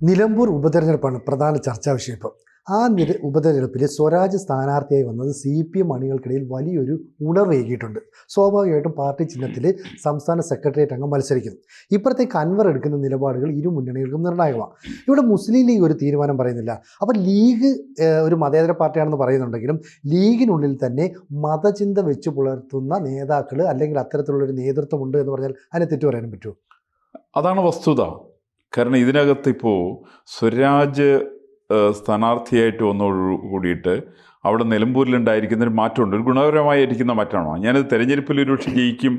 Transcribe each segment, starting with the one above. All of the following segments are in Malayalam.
നിലമ്പൂർ ഉപതെരഞ്ഞെടുപ്പാണ് പ്രധാന ചർച്ചാ വിഷയം ഇപ്പം. ഉപതെരഞ്ഞെടുപ്പിൽ സ്വരാജ് സ്ഥാനാർത്ഥിയായി വന്നത് CPM അണികൾക്കിടയിൽ വലിയൊരു ഉണർവേകിയിട്ടുണ്ട്. സ്വാഭാവികമായിട്ടും പാർട്ടി ചിഹ്നത്തിൽ സംസ്ഥാന സെക്രട്ടേറിയറ്റ് അംഗം മത്സരിക്കുന്നു. ഇപ്പുറത്തേക്ക് അൻവർ എടുക്കുന്ന നിലപാടുകൾ ഇരു മുന്നണികൾക്കും നിർണായകമാണ്. ഇവിടെ മുസ്ലിം ലീഗ് ഒരു തീരുമാനം പറയുന്നില്ല. അപ്പോൾ ലീഗ് ഒരു മതേതര പാർട്ടിയാണെന്ന് പറയുന്നുണ്ടെങ്കിലും ലീഗിനുള്ളിൽ തന്നെ മതചിന്ത വെച്ച് പുലർത്തുന്ന നേതാക്കൾ അല്ലെങ്കിൽ അത്തരത്തിലുള്ളൊരു നേതൃത്വമുണ്ട് എന്ന് പറഞ്ഞാൽ അതിനെ തെറ്റു പറയാനും പറ്റുമോ? അതാണ് വസ്തുത. കാരണം ഇതിനകത്ത് ഇപ്പോൾ സ്വരാജ് സ്ഥാനാർത്ഥിയായിട്ട് വന്നതോടു കൂടിയിട്ട് അവിടെ നിലമ്പൂരിലുണ്ടായിരിക്കുന്നൊരു മാറ്റമുണ്ട്, ഒരു ഗുണകരമായിരിക്കുന്ന മാറ്റമാണോ? ഞാനത് തെരഞ്ഞെടുപ്പിൽ ഒരുപക്ഷെ ജയിക്കും,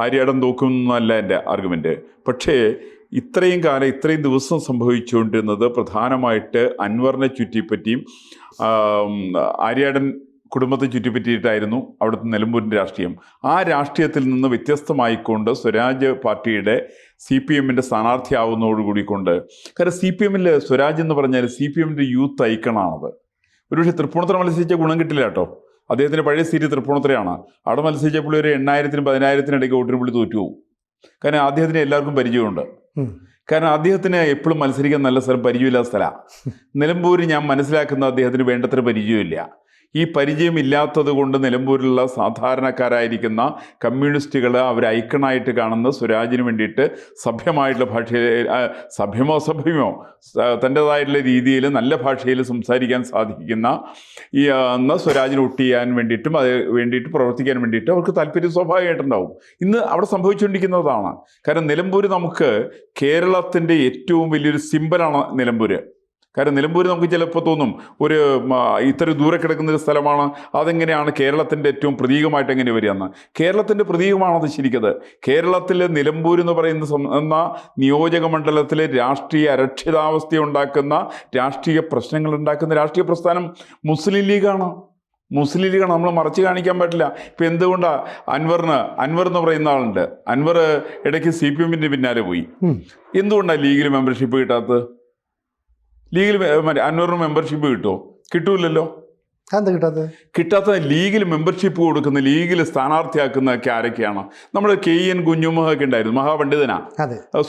ആര്യാടൻ തോക്കും എന്നല്ല എൻ്റെ ആർഗ്യുമെൻറ്റ്. പക്ഷേ ഇത്രയും കാലം ഇത്രയും ദിവസം സംഭവിച്ചുകൊണ്ടിരുന്നത് പ്രധാനമായിട്ട് അൻവറിനെ ചുറ്റിപ്പറ്റിയും ആര്യാടൻ കുടുംബത്തെ ചുറ്റിപ്പറ്റിയിട്ടായിരുന്നു അവിടുത്തെ നിലമ്പൂരിൻ്റെ രാഷ്ട്രീയം. ആ രാഷ്ട്രീയത്തിൽ നിന്ന് വ്യത്യസ്തമായിക്കൊണ്ട് സ്വരാജ് പാർട്ടിയുടെ CPMൻ്റെ സ്ഥാനാർത്ഥിയാവുന്നതോടുകൂടി കൊണ്ട്, കാരണം CPMൽ സ്വരാജ് എന്ന് പറഞ്ഞാൽ CPMൻ്റെ യൂത്ത് ഐക്കണാണത്. ഒരുപക്ഷെ തൃപ്പൂണിത്തുറ മത്സരിച്ച ഗുണം കിട്ടില്ല കേട്ടോ. അദ്ദേഹത്തിൻ്റെ പഴയ സീറ്റ് തൃപ്പൂണിത്തുറയാണ്. അവിടെ മത്സരിച്ചപ്പോൾ ഒരു 8,000-നും 10,000-നും ഇടയ്ക്ക് വോട്ടിന് പുള്ളി തോറ്റുപോകും. കാരണം അദ്ദേഹത്തിന് എല്ലാവർക്കും പരിചയമുണ്ട്. കാരണം അദ്ദേഹത്തിന് എപ്പോഴും മത്സരിക്കാൻ നല്ല സ്ഥലം, പരിചയമില്ലാത്ത സ്ഥലമാണ് നിലമ്പൂർ. ഞാൻ മനസ്സിലാക്കുന്ന അദ്ദേഹത്തിന് വേണ്ടത്ര പരിചയമില്ല. ഈ പരിചയമില്ലാത്തത് കൊണ്ട് നിലമ്പൂരിലുള്ള സാധാരണക്കാരായിരിക്കുന്ന കമ്മ്യൂണിസ്റ്റുകൾ അവർ ഐക്കണായിട്ട് കാണുന്ന സ്വരാജിന് വേണ്ടിയിട്ട് സഭ്യമായിട്ടുള്ള ഭാഷയിൽ, സഭ്യമോ അസഭ്യമോ തൻ്റേതായിട്ടുള്ള രീതിയിൽ നല്ല ഭാഷയിൽ സംസാരിക്കാൻ സാധിക്കുന്ന ഈ സ്വരാജിന് വോട്ട് ചെയ്യാൻ വേണ്ടിയിട്ടും അത് വേണ്ടിയിട്ട് പ്രവർത്തിക്കാൻ വേണ്ടിയിട്ട് അവർക്ക് താല്പര്യം സ്വാഭാവികമായിട്ടുണ്ടാവും. ഇന്ന് അവിടെ സംഭവിച്ചുകൊണ്ടിരിക്കുന്നതാണ്. കാരണം നിലമ്പൂർ നമുക്ക് കേരളത്തിൻ്റെ ഏറ്റവും വലിയൊരു സിമ്പലാണ് നിലമ്പൂർ. കാരണം നിലമ്പൂർ നമുക്ക് ചിലപ്പോൾ തോന്നും ഒരു ഇത്ര ദൂരെ കിടക്കുന്ന ഒരു സ്ഥലമാണ്, അതെങ്ങനെയാണ് കേരളത്തിൻ്റെ ഏറ്റവും പ്രതീകമായിട്ട് എങ്ങനെ വരികയെന്ന്. കേരളത്തിൻ്റെ പ്രതീകമാണത് ശരിക്കത്. കേരളത്തിൽ നിലമ്പൂർ എന്ന് പറയുന്ന നിയോജക മണ്ഡലത്തിലെ രാഷ്ട്രീയ അരക്ഷിതാവസ്ഥ ഉണ്ടാക്കുന്ന, രാഷ്ട്രീയ പ്രശ്നങ്ങൾ ഉണ്ടാക്കുന്ന രാഷ്ട്രീയ പ്രസ്ഥാനം മുസ്ലിം ലീഗാണ്. മുസ്ലിം ലീഗാണ്. നമ്മൾ മറച്ചു കാണിക്കാൻ പറ്റില്ല. ഇപ്പം എന്തുകൊണ്ടാണ് അൻവർ എന്ന് പറയുന്ന ആളുണ്ട്, അൻവർ ഇടയ്ക്ക് CPMൻ്റെ പിന്നാലെ പോയി. എന്തുകൊണ്ടാണ് ലീഗിൽ മെമ്പർഷിപ്പ് കിട്ടാത്തത്? ലീഗിൽ അൻവറിന് മെമ്പർഷിപ്പ് കിട്ടുമോ? കിട്ടൂലല്ലോ. കിട്ടാത്ത ലീഗിൽ മെമ്പർഷിപ്പ് കൊടുക്കുന്ന, ലീഗിൽ സ്ഥാനാർത്ഥിയാക്കുന്നതൊക്കെ ആരൊക്കെയാണ്? നമ്മുടെ KN കുഞ്ഞുമുഹൊക്കെ ഉണ്ടായിരുന്നു, മഹാപണ്ഡിതനാണ്,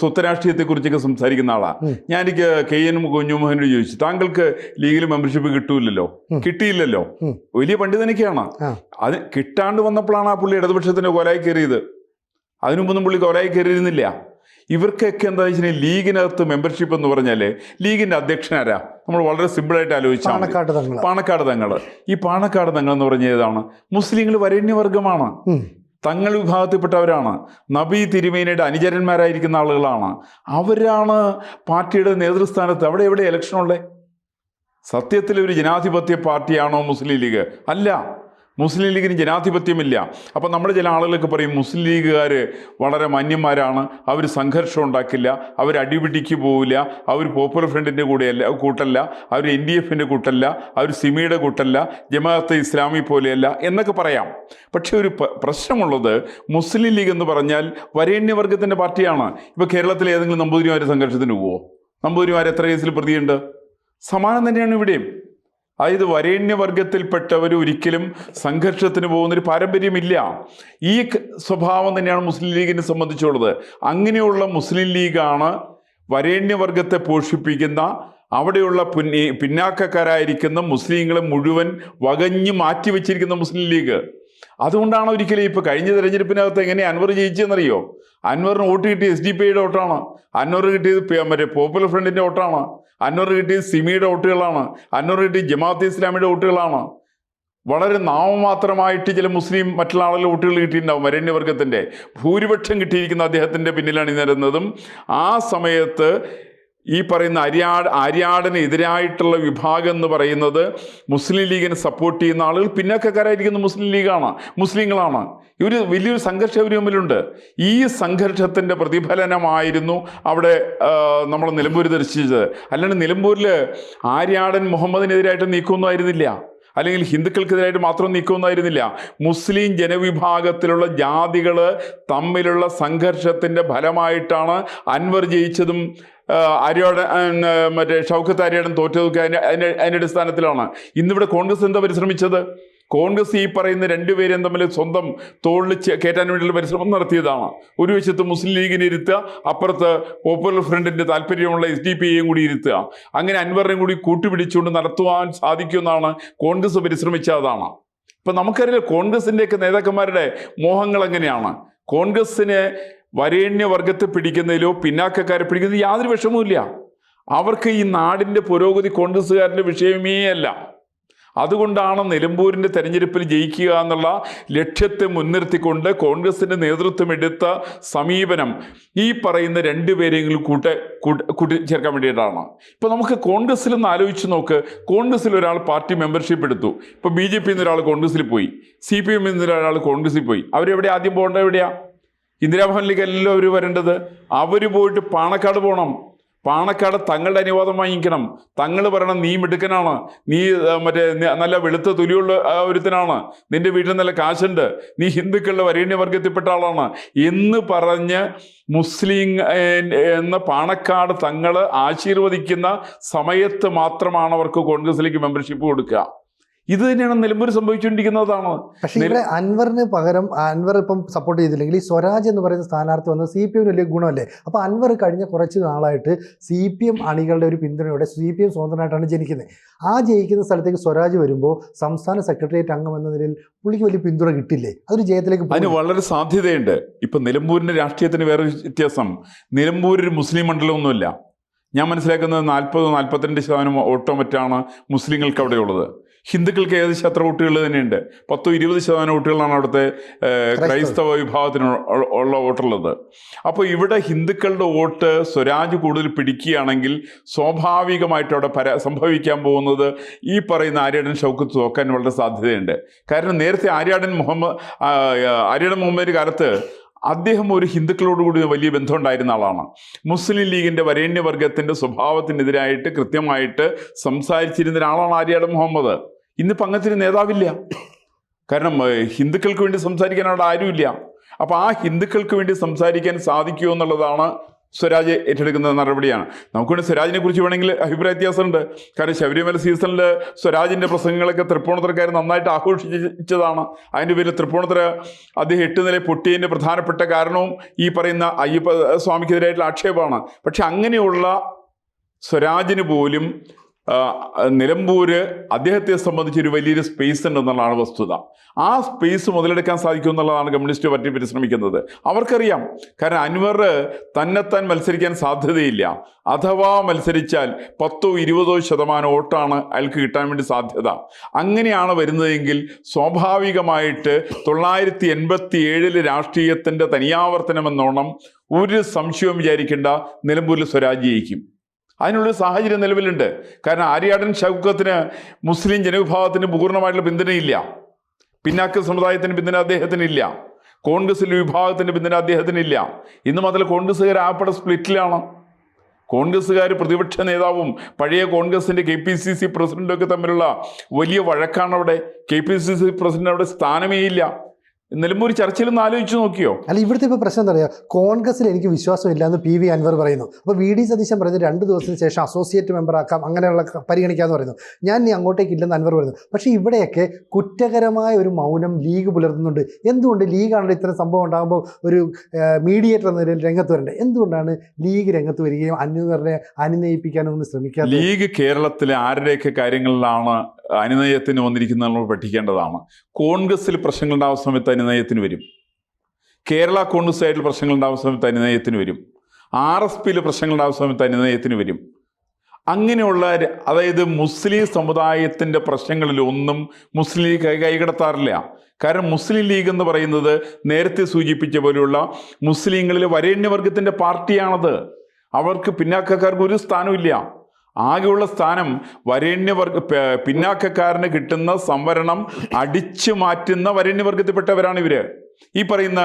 സ്വത്വരാഷ്ട്രീയത്തെക്കുറിച്ചൊക്കെ സംസാരിക്കുന്ന ആളാണ്. ഞാനെനിക്ക് KN കുഞ്ഞുമുഹനോട് ചോദിച്ചു, താങ്കൾക്ക് ലീഗിൽ മെമ്പർഷിപ്പ് കിട്ടൂലല്ലോ, കിട്ടിയില്ലല്ലോ, വലിയ പണ്ഡിതനൊക്കെയാണ്. അത് കിട്ടാണ്ട് വന്നപ്പോഴാണ് ആ പുള്ളി ഇടതുപക്ഷത്തിൻ്റെ കൊലായി കയറിയത്. അതിനുമ്പൊന്നും പുള്ളി കൊലായി കയറിയിരുന്നില്ല. ഇവർക്കൊക്കെ എന്താ വെച്ചാൽ ലീഗിനകത്ത് മെമ്പർഷിപ്പ് എന്ന് പറഞ്ഞാൽ ലീഗിൻ്റെ അധ്യക്ഷനാരാ? നമ്മൾ വളരെ സിമ്പിളായിട്ട് ആലോചിച്ചാൽ പാണക്കാട് തങ്ങൾ. ഈ പാണക്കാട് തങ്ങൾ എന്ന് പറഞ്ഞ ഏതാണ്? മുസ്ലിങ്ങൾ വരേണ്യവർഗമാണ്, തങ്ങൾ വിഭാഗത്തിൽപ്പെട്ടവരാണ്, നബി തിരുമേനിയുടെ അനുചരന്മാരായിരിക്കുന്ന ആളുകളാണ്. അവരാണ് പാർട്ടിയുടെ നേതൃസ്ഥാനത്ത്. അവിടെ എവിടെ ഇലക്ഷനുള്ളേ? സത്യത്തിൽ ഒരു ജനാധിപത്യ പാർട്ടിയാണോ മുസ്ലിം ലീഗ്? അല്ല. മുസ്ലിം ലീഗിന് ജനാധിപത്യമില്ല. അപ്പം നമ്മുടെ ചില ആളുകളൊക്കെ പറയും മുസ്ലിം ലീഗുകാർ വളരെ മാന്യന്മാരാണ്, അവർ സംഘർഷം ഉണ്ടാക്കില്ല, അവർ അടിപിടിക്ക് പോവില്ല, അവർ പോപ്പുലർ ഫ്രണ്ടിൻ്റെ കൂട്ടല്ല, അവർ NDFൻ്റെ കൂട്ടല്ല, അവർ സിമിയുടെ കൂട്ടല്ല, ജമാഅത്തെ ഇസ്ലാമി പോലെയല്ല എന്നൊക്കെ പറയാം. പക്ഷെ ഒരു പ്രശ്നമുള്ളത്, മുസ്ലിം ലീഗ് എന്ന് പറഞ്ഞാൽ വരേണ്യവർഗത്തിൻ്റെ പാർട്ടിയാണ്. ഇപ്പോൾ കേരളത്തിലെ ഏതെങ്കിലും നമ്പൂതിരിമാർ സംഘർഷത്തിന് പോവോ? നമ്പൂതിരിമാർ എത്ര കേസിൽ പ്രതിയുണ്ട്? സമാനം തന്നെയാണ് ഇവിടെയും. അതായത് വരേണ്യവർഗത്തിൽപ്പെട്ടവർ ഒരിക്കലും സംഘർഷത്തിന് പോകുന്നൊരു പാരമ്പര്യമില്ല. ഈ സ്വഭാവം തന്നെയാണ് മുസ്ലിം ലീഗിനെ സംബന്ധിച്ചുള്ളത്. അങ്ങനെയുള്ള മുസ്ലിം ലീഗാണ് വരേണ്യവർഗത്തെ പോഷിപ്പിക്കുന്ന, അവിടെയുള്ള പിന്നാക്കക്കാരായിരിക്കുന്ന മുസ്ലിങ്ങളെ മുഴുവൻ വകഞ്ഞു മാറ്റിവെച്ചിരിക്കുന്ന മുസ്ലിം ലീഗ്. അതുകൊണ്ടാണ് ഒരിക്കലും ഇപ്പോൾ കഴിഞ്ഞ തെരഞ്ഞെടുപ്പിനകത്ത് എങ്ങനെ അൻവർ ജയിച്ചെന്നറിയോ? അൻവറിന് വോട്ട് കിട്ടിയത് SDPIയുടെ വോട്ടാണ്, അൻവർ കിട്ടിയത് പോപ്പുലർ ഫ്രണ്ടിൻ്റെ വോട്ടാണ്, അൻവർ കിട്ടിയത് സിമിയുടെ വോട്ടുകളാണ്, അൻവർ കിട്ടിയത് ജമാഅത്തെ ഇസ്ലാമിയുടെ വോട്ടുകളാണ്. വളരെ നാമമാത്രമായിട്ട് ചില മുസ്ലിം മറ്റുള്ള ആളുകൾ വോട്ടുകൾ കിട്ടിയിട്ടുണ്ടാവും. വരേണ്യവർഗത്തിൻ്റെ ഭൂരിപക്ഷം കിട്ടിയിരിക്കുന്ന അദ്ദേഹത്തിൻ്റെ പിന്നിലാണ് നിരന്നതും. ആ സമയത്ത് ഈ പറയുന്ന ആര്യാടന് എതിരായിട്ടുള്ള വിഭാഗം എന്ന് പറയുന്നത് മുസ്ലിം ലീഗിനെ സപ്പോർട്ട് ചെയ്യുന്ന ആളുകൾ പിന്നാക്കക്കാരായിരിക്കുന്ന മുസ്ലിങ്ങളാണ്. ഇവർ വലിയൊരു സംഘർഷം ഇവർ തമ്മിലുണ്ട്. ഈ സംഘർഷത്തിൻ്റെ പ്രതിഫലനമായിരുന്നു അവിടെ നമ്മൾ നിലമ്പൂർ ദർശിച്ചത്. അല്ലാണ്ട് നിലമ്പൂരിൽ ആര്യാടൻ മുഹമ്മദിനെതിരായിട്ട് നീക്കമൊന്നും ആയിരുന്നില്ല, അല്ലെങ്കിൽ ഹിന്ദുക്കൾക്കെതിരായിട്ട് മാത്രം നീക്കമൊന്നുമായിരുന്നില്ല. മുസ്ലിം ജനവിഭാഗത്തിലുള്ള ജാതികൾ തമ്മിലുള്ള സംഘർഷത്തിൻ്റെ ഫലമായിട്ടാണ് അൻവർ ജയിച്ചതും ഷൗക്കത്ത് ആര്യാടൻ തോറ്റതൊക്കെ അതിൻ്റെ അടിസ്ഥാനത്തിലാണ്. ഇന്നിവിടെ കോൺഗ്രസ് എന്താ പരിശ്രമിച്ചത്? കോൺഗ്രസ് ഈ പറയുന്ന രണ്ടുപേരും തമ്മിൽ സ്വന്തം തോളിൽ കയറ്റാൻ വേണ്ടിയുള്ള പരിശ്രമം നടത്തിയതാണ്. ഒരു വശത്ത് മുസ്ലിം ലീഗിനെ ഇരുത്തുക, അപ്പുറത്ത് പോപ്പുലർ ഫ്രണ്ടിന്റെ താല്പര്യമുള്ള SDP-യെയും കൂടി ഇരുത്തുക. അങ്ങനെ അൻവറിനെയും കൂടി കൂട്ടുപിടിച്ചുകൊണ്ട് നടത്തുവാൻ സാധിക്കുമെന്നാണ് കോൺഗ്രസ് പരിശ്രമിച്ചതാണ്. ഇപ്പം നമുക്കറിയാം കോൺഗ്രസിൻ്റെയൊക്കെ നേതാക്കന്മാരുടെ മോഹങ്ങൾ എങ്ങനെയാണ്. കോൺഗ്രസ്സിനെ വരേണ്യവർഗത്തെ പിടിക്കുന്നതിലോ പിന്നാക്കക്കാരെ പിടിക്കുന്നതിലോ യാതൊരു വിഷമവുമില്ല. അവർക്ക് ഈ നാടിൻ്റെ പുരോഗതി കോൺഗ്രസ്സുകാരുടെ വിഷയമേ അല്ല. അതുകൊണ്ടാണ് നിലമ്പൂരിൻ്റെ തെരഞ്ഞെടുപ്പിൽ ജയിക്കുക എന്നുള്ള ലക്ഷ്യത്തെ മുൻനിർത്തിക്കൊണ്ട് കോൺഗ്രസിൻ്റെ നേതൃത്വം എടുത്ത സമീപനം ഈ പറയുന്ന രണ്ടുപേരെങ്കിലും കൂട്ടിച്ചേർക്കാൻ വേണ്ടിയിട്ടാണ്. ഇപ്പോൾ നമുക്ക് കോൺഗ്രസ്സിൽ ഒന്ന് ആലോചിച്ച് നോക്ക്. കോൺഗ്രസ്സിൽ ഒരാൾ പാർട്ടി മെമ്പർഷിപ്പ് എടുത്തു. ഇപ്പോൾ BJP ഒരാൾ കോൺഗ്രസ്സിൽ പോയി, CPM ഒരാൾ കോൺഗ്രസ്സിൽ പോയി. അവരെവിടെ ആദ്യം പോകേണ്ടത്? എവിടെയാണ്? ഇന്ദിരാഭവനിലേക്ക് എല്ലാം അവർ വരേണ്ടത്. അവർ പോയിട്ട് പാണക്കാട് പോകണം. പാണക്കാട് തങ്ങളുടെ അനുവാദം വാങ്ങിക്കണം. തങ്ങൾ പറയണം നീ മിടുക്കനാണ്, നീ മറ്റേ നല്ല വെളുത്ത തൊലിയുള്ള ഒരുത്തനാണ്, നിന്റെ വീട്ടിൽ നല്ല കാശുണ്ട്, നീ ഹിന്ദുക്കളുടെ വരേണ്യവർഗത്തിൽപ്പെട്ട ആളാണ് എന്ന് പറഞ്ഞ് മുസ്ലിം എന്ന പാണക്കാട് തങ്ങൾ ആശീർവദിക്കുന്ന സമയത്ത് മാത്രമാണ് അവർക്ക് കോൺഗ്രസിലേക്ക് മെമ്പർഷിപ്പ് കൊടുക്കുക. ഇത് തന്നെയാണ് നിലമ്പൂർ സംഭവിച്ചുകൊണ്ടിരിക്കുന്നതാണ്. പക്ഷേ ഇവിടെ അൻവറിന് പകരം അൻവർ ഇപ്പം സപ്പോർട്ട് ചെയ്തില്ലെങ്കിൽ ഈ സ്വരാജ് എന്ന് പറയുന്ന സ്ഥാനാർത്ഥി വന്നത് CPM വലിയ ഗുണമല്ലേ? അപ്പോൾ അൻവർ കഴിഞ്ഞ കുറച്ച് നാളായിട്ട് CPM അണികളുടെ ഒരു പിന്തുണയോടെ CPM സ്വതന്ത്രമായിട്ടാണ് ജനിക്കുന്നത്. ആ ജയിക്കുന്ന സ്ഥലത്തേക്ക് സ്വരാജ് വരുമ്പോൾ സംസ്ഥാന സെക്രട്ടേറിയറ്റ് അംഗം എന്ന നിലയിൽ പുള്ളിക്ക് വലിയ പിന്തുണ കിട്ടില്ലേ? അതൊരു ജയത്തിലേക്ക് അതിന് വളരെ സാധ്യതയുണ്ട്. ഇപ്പം നിലമ്പൂരിൻ്റെ രാഷ്ട്രീയത്തിന് വേറെ വ്യത്യാസം. നിലമ്പൂർ ഒരു മുസ്ലിം മണ്ഡലമൊന്നുമില്ല. ഞാൻ മനസ്സിലാക്കുന്നത് 40-42% വോട്ടോ മറ്റാണ് മുസ്ലിങ്ങൾക്ക് അവിടെയുള്ളത്. ഹിന്ദുക്കൾക്ക് ഏകദേശം അത്ര വോട്ടുകൾ തന്നെയുണ്ട്. 10-20% വോട്ടുകളാണ് അവിടുത്തെ ക്രൈസ്തവ വിഭാഗത്തിന് ഉള്ള വോട്ടുള്ളത്. അപ്പോൾ ഇവിടെ ഹിന്ദുക്കളുടെ വോട്ട് സ്വരാജ് കൂടുതൽ പിടിക്കുകയാണെങ്കിൽ സ്വാഭാവികമായിട്ട് അവിടെ സംഭവിക്കാൻ പോകുന്നത് ഈ പറയുന്ന ആര്യാടൻ ഷൗക്കത്ത് തോക്കാൻ വളരെ സാധ്യതയുണ്ട്. കാരണം നേരത്തെ ആര്യാടൻ മുഹമ്മദ് കാലത്ത് അദ്ദേഹം ഒരു ഹിന്ദുക്കളോടുകൂടി വലിയ ബന്ധമുണ്ടായിരുന്ന ആളാണ്. മുസ്ലിം ലീഗിൻ്റെ വരേണ്യവർഗത്തിൻ്റെ സ്വഭാവത്തിനെതിരായിട്ട് കൃത്യമായിട്ട് സംസാരിച്ചിരുന്ന ഒരാളാണ് ആര്യാടൻ മുഹമ്മദ്. ഇന്നിപ്പോൾ അങ്ങനത്തെ ഒരു നേതാവില്ല. കാരണം ഹിന്ദുക്കൾക്ക് വേണ്ടി സംസാരിക്കാൻ അവിടെ ആരുമില്ല. അപ്പോൾ ആ ഹിന്ദുക്കൾക്ക് വേണ്ടി സംസാരിക്കാൻ സാധിക്കുമോ എന്നുള്ളതാണ് സ്വരാജ് ഏറ്റെടുക്കുന്ന നടപടിയാണ്. നമുക്കൊണ്ട് സ്വരാജിനെ കുറിച്ച് വേണമെങ്കിൽ അഭിപ്രായ വ്യത്യാസമുണ്ട്. കാരണം ശബരിമല സീസണിൽ സ്വരാജിൻ്റെ പ്രസംഗങ്ങളൊക്കെ തൃപ്പൂണിത്തുറക്കാർ നന്നായിട്ട് ആഘോഷിച്ചതാണ്. അതിൻ്റെ പേരിൽ തൃപ്പൂണിത്തുറ അദ്ദേഹം 8 നില പൊട്ടിയതിൻ്റെ പ്രധാനപ്പെട്ട കാരണവും ഈ പറയുന്ന അയ്യപ്പ സ്വാമിക്കെതിരായിട്ടുള്ള ആക്ഷേപമാണ്. പക്ഷെ അങ്ങനെയുള്ള സ്വരാജിന് പോലും നിലമ്പൂര് അദ്ദേഹത്തെ സംബന്ധിച്ചൊരു വലിയൊരു സ്പേസ് ഉണ്ടെന്നുള്ളതാണ് വസ്തുത. ആ സ്പേസ് മുതലെടുക്കാൻ സാധിക്കുമെന്നുള്ളതാണ് കമ്മ്യൂണിസ്റ്റ് പാർട്ടി പരിശ്രമിക്കുന്നത്. അവർക്കറിയാം. കാരണം അൻവർ തന്നെത്താൻ മത്സരിക്കാൻ സാധ്യതയില്ല. അഥവാ മത്സരിച്ചാൽ 10-20% വോട്ടാണ് അയാൾക്ക് കിട്ടാൻ വേണ്ടി സാധ്യത. അങ്ങനെയാണ് വരുന്നതെങ്കിൽ സ്വാഭാവികമായിട്ട് 987 രാഷ്ട്രീയത്തിൻ്റെ തനിയാവർത്തനമെന്നോണം ഒരു സംശയവും വിചാരിക്കേണ്ട, നിലമ്പൂരിൽ സ്വരാജ് ജയിക്കും. അതിനുള്ളൊരു സാഹചര്യം നിലവിലുണ്ട്. കാരണം ആര്യാടൻ ഷൗക്കത്തിന് മുസ്ലിം ജനവിഭാഗത്തിന് പൂർണ്ണമായിട്ടുള്ള പിന്തുണയില്ല. പിന്നാക്ക സമുദായത്തിന് പിന്തുണ അദ്ദേഹത്തിനില്ല. കോൺഗ്രസിലെ വിഭാഗത്തിൻ്റെ പിന്തുണ അദ്ദേഹത്തിനില്ല. ഇന്ന് മാത്രമല്ല കോൺഗ്രസ്സുകാർ ആപ്പടെ സ്പ്ലിറ്റിലാണ്. കോൺഗ്രസ്സുകാർ പ്രതിപക്ഷ നേതാവും പഴയ കോൺഗ്രസിൻ്റെ KPCC പ്രസിഡന്റും ഒക്കെ തമ്മിലുള്ള വലിയ വഴക്കാണ് അവിടെ. KPCC പ്രസിഡന്റ് അവിടെ സ്ഥാനമേ ഇല്ല. നിലമ്പൂർ ചർച്ചയിലൊന്ന് ആലോചിച്ച് നോക്കിയോ? അല്ല, ഇവിടുത്തെ ഇപ്പോൾ പ്രശ്നം എന്താ പറയുക, കോൺഗ്രസിൽ എനിക്ക് വിശ്വാസമില്ല എന്ന് PV അൻവർ പറയുന്നു. അപ്പോൾ VD സതീശൻ പറയുന്നത് 2 ദിവസത്തിന് ശേഷം അസോസിയേറ്റ് മെമ്പർ ആക്കാം, അങ്ങനെയുള്ള പരിഗണിക്കാമെന്ന് പറയുന്നു. ഞാൻ ഇനി അങ്ങോട്ടേക്ക് ഇല്ലെന്ന് അൻവർ പറയുന്നു. പക്ഷേ ഇവിടെയൊക്കെ കുറ്റകരമായ ഒരു മൗനം ലീഗ് പുലർത്തുന്നുണ്ട്. എന്തുകൊണ്ട് ലീഗാണല്ലോ ഇത്തരം സംഭവം ഉണ്ടാകുമ്പോൾ ഒരു മീഡിയേറ്റർ എന്ന നിലയിൽ രംഗത്ത് വരേണ്ടത്? എന്തുകൊണ്ടാണ് ലീഗ് രംഗത്ത് വരികയും അൻവറിനെ അനുനയിപ്പിക്കാനൊന്നും ശ്രമിക്കാതെ? ലീഗ് കേരളത്തിലെ ആരുടെയൊക്കെ കാര്യങ്ങളിലാണ് അനുനയത്തിന് വന്നിരിക്കുന്നത് നമ്മൾ പഠിക്കേണ്ടതാണ്. കോൺഗ്രസ്സിൽ പ്രശ്നങ്ങളുണ്ടാവുന്ന സമയത്ത് അനുനയത്തിന് വരും. കേരള കോൺഗ്രസ്സായിട്ടുള്ള പ്രശ്നങ്ങളുണ്ടാവുന്ന സമയത്ത് അനുനയത്തിന് വരും. RSPയിൽ പ്രശ്നങ്ങളുണ്ടാവുന്ന സമയത്ത് അനുനയത്തിന് വരും. അങ്ങനെയുള്ള അതായത് മുസ്ലിം സമുദായത്തിൻ്റെ പ്രശ്നങ്ങളിലൊന്നും മുസ്ലിം ലീഗ് കൈകടത്താറില്ല. കാരണം മുസ്ലിം ലീഗ് എന്ന് പറയുന്നത് നേരത്തെ സൂചിപ്പിച്ച പോലെയുള്ള മുസ്ലിങ്ങളിലെ വരേണ്യവർഗത്തിൻ്റെ പാർട്ടിയാണത്. അവർക്ക് പിന്നാക്കക്കാർക്ക് ഒരു സ്ഥാനമില്ല. ആകെയുള്ള സ്ഥാനം പിന്നാക്കക്കാരന് കിട്ടുന്ന സംവരണം അടിച്ചു മാറ്റുന്ന വരേണ്യവർഗത്തിൽപ്പെട്ടവരാണ് ഇവർ. ഈ പറയുന്ന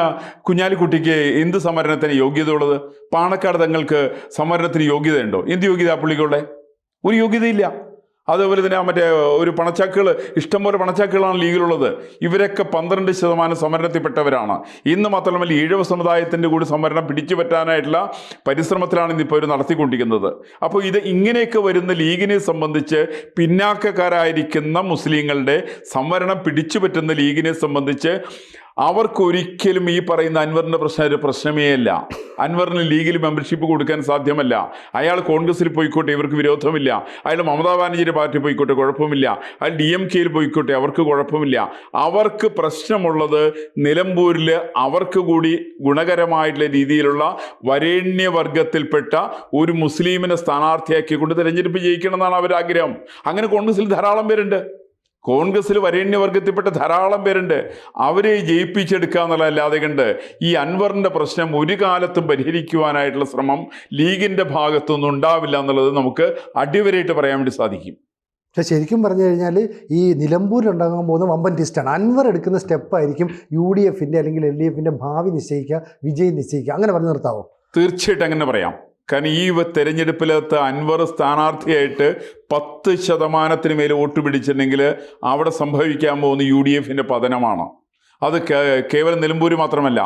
കുഞ്ഞാലിക്കുട്ടിക്ക് എന്ത് സംവരണത്തിന് യോഗ്യത ഉള്ളത്? പാണക്കാട് തങ്ങൾക്ക് സംവരണത്തിന് യോഗ്യതയുണ്ടോ? എന്ത് യോഗ്യത പുള്ളിക്കുള്ള? ഒരു യോഗ്യതയില്ല. അതുപോലെ തന്നെ മറ്റേ ഒരു പണച്ചാക്കുകൾ, ഇഷ്ടംപോലെ പണച്ചാക്കുകളാണ് ലീഗിലുള്ളത്. ഇവരൊക്കെ 12% സംവരണത്തിൽപ്പെട്ടവരാണ്. ഇന്ന് മാത്രമല്ല, ഈഴവ സമുദായത്തിൻ്റെ കൂടി സംവരണം പിടിച്ചു പറ്റാനായിട്ടുള്ള പരിശ്രമത്തിലാണ് ഇന്നിപ്പോൾ ഇവർ നടത്തിക്കൊണ്ടിരിക്കുന്നത്. അപ്പോൾ ഇത് ഇങ്ങനെയൊക്കെ വരുന്ന ലീഗിനെ സംബന്ധിച്ച്, പിന്നാക്കക്കാരായിരിക്കുന്ന മുസ്ലിങ്ങളുടെ സംവരണം പിടിച്ചു പറ്റുന്ന ലീഗിനെ സംബന്ധിച്ച് അവർക്കൊരിക്കലും ഈ പറയുന്ന അൻവറിൻ്റെ പ്രശ്നം ഒരു പ്രശ്നമേ അല്ല. അൻവറിന് ലീഗിൽ മെമ്പർഷിപ്പ് കൊടുക്കാൻ സാധ്യമല്ല. അയാൾ കോൺഗ്രസിൽ പോയിക്കോട്ടെ, ഇവർക്ക് വിരോധമില്ല. അയാൾ മമതാ ബാനർജിയുടെ പാർട്ടി പോയിക്കോട്ടെ, കുഴപ്പമില്ല. അയാൾ DMKയിൽ പോയിക്കോട്ടെ, അവർക്ക് കുഴപ്പമില്ല. അവർക്ക് പ്രശ്നമുള്ളത് നിലമ്പൂരിൽ അവർക്ക് കൂടി ഗുണകരമായിട്ടുള്ള രീതിയിലുള്ള വരേണ്യവർഗത്തിൽപ്പെട്ട ഒരു മുസ്ലിമിനെ സ്ഥാനാർത്ഥിയാക്കിക്കൊണ്ട് തെരഞ്ഞെടുപ്പ് ജയിക്കണം എന്നാണ് അവരുടെ ആഗ്രഹം. അങ്ങനെ കോൺഗ്രസിൽ ധാരാളം പേരുണ്ട്. കോൺഗ്രസ്സിൽ വരേണ്യവർഗത്തിൽപ്പെട്ട ധാരാളം പേരുണ്ട്. അവരെ ജയിപ്പിച്ചെടുക്കുക എന്നുള്ളതല്ലാതെ കണ്ട് ഈ അൻവറിൻ്റെ പ്രശ്നം ഒരു കാലത്തും പരിഹരിക്കുവാനായിട്ടുള്ള ശ്രമം ലീഗിൻ്റെ ഭാഗത്തുനിന്നും ഉണ്ടാവില്ല എന്നുള്ളത് നമുക്ക് അടിവരയിട്ട് പറയാൻ വേണ്ടി സാധിക്കും. പക്ഷെ ശരിക്കും പറഞ്ഞു കഴിഞ്ഞാൽ ഈ നിലമ്പൂരിലുണ്ടാകാൻ പോകുന്ന വമ്പൻ ലിസ്റ്റാണ്. അൻവർ എടുക്കുന്ന സ്റ്റെപ്പായിരിക്കും UDFൻ്റെ അല്ലെങ്കിൽ LDFൻ്റെ ഭാവി നിശ്ചയിക്കുക, വിജയം നിശ്ചയിക്കുക. അങ്ങനെ പറഞ്ഞു നിർത്താവോ? തീർച്ചയായിട്ടും അങ്ങനെ പറയാം. കാരണം ഈ തെരഞ്ഞെടുപ്പിലകത്ത് അൻവർ സ്ഥാനാർത്ഥിയായിട്ട് 10% മേൽ വോട്ട് പിടിച്ചിട്ടുണ്ടെങ്കിൽ അവിടെ സംഭവിക്കാൻ പോകുന്ന UDFൻ്റെ പതനമാണ്. അത് കേവലം നിലമ്പൂർ മാത്രമല്ല,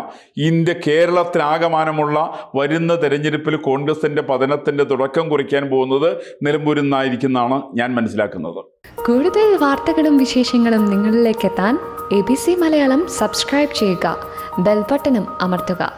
കേരളത്തിനാകമാനമുള്ള വരുന്ന തെരഞ്ഞെടുപ്പിൽ കോൺഗ്രസിൻ്റെ പതനത്തിൻ്റെ തുടക്കം കുറിക്കാൻ പോകുന്നത് നിലമ്പൂരിൽ നിന്നായിരിക്കുമെന്നാണ് ഞാൻ മനസ്സിലാക്കുന്നത്. കൂടുതൽ വാർത്തകളും വിശേഷങ്ങളും നിങ്ങളിലേക്ക് എത്താൻ ABC മലയാളം സബ്സ്ക്രൈബ് ചെയ്യുക, ബെൽബട്ടനും അമർത്തുക.